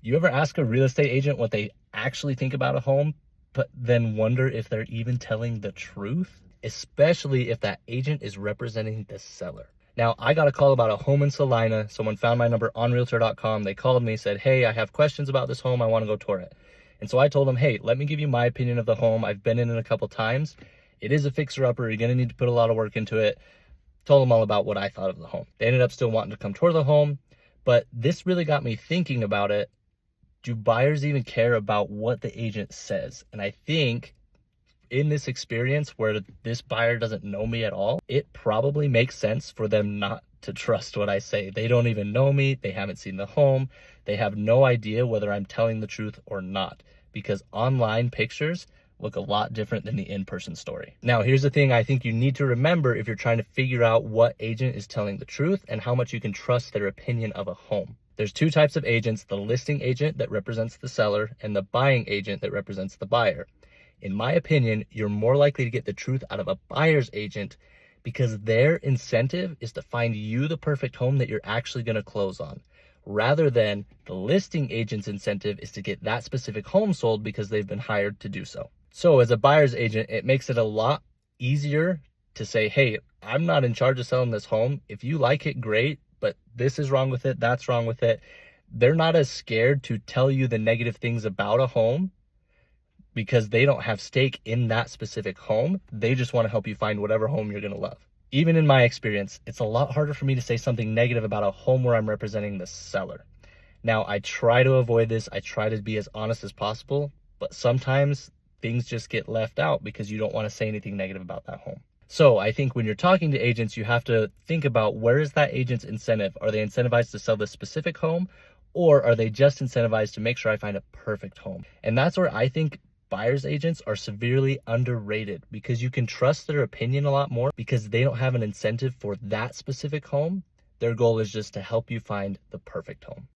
You ever ask a real estate agent what they actually think about a home, but then wonder if they're even telling the truth? Especially if that agent is representing the seller. Now, I got a call about a home in Salina. Someone found my number on Realtor.com. They called me, said, hey, I have questions about this home. I want to go tour it. And so I told them, hey, let me give you my opinion of the home. I've been in it a couple times. It is a fixer-upper. You're going to need to put a lot of work into it. Told them all about what I thought of the home. They ended up still wanting to come tour the home. But this really got me thinking about it. Do buyers even care about what the agent says? And I think in this experience where this buyer doesn't know me at all, it probably makes sense for them not to trust what I say. They don't even know me. They haven't seen the home. They have no idea whether I'm telling the truth or not, because online pictures look a lot different than the in-person story. Now, here's the thing I think you need to remember if you're trying to figure out what agent is telling the truth and how much you can trust their opinion of a home. There's two types of agents: the listing agent that represents the seller and the buying agent that represents the buyer. In my opinion, you're more likely to get the truth out of a buyer's agent because their incentive is to find you the perfect home that you're actually going to close on, rather than the listing agent's incentive is to get that specific home sold because they've been hired to do so. So as a buyer's agent, it makes it a lot easier to say, hey, I'm not in charge of selling this home. If you like it, great, but this is wrong with it, that's wrong with it. They're not as scared to tell you the negative things about a home because they don't have stake in that specific home. They just want to help you find whatever home you're going to love. Even in my experience, it's a lot harder for me to say something negative about a home where I'm representing the seller. Now, I try to avoid this. I try to be as honest as possible, but sometimes things just get left out because you don't want to say anything negative about that home. So I think when you're talking to agents, you have to think about, where is that agent's incentive? Are they incentivized to sell this specific home, or are they just incentivized to make sure I find a perfect home? And that's where I think buyer's agents are severely underrated, because you can trust their opinion a lot more because they don't have an incentive for that specific home. Their goal is just to help you find the perfect home.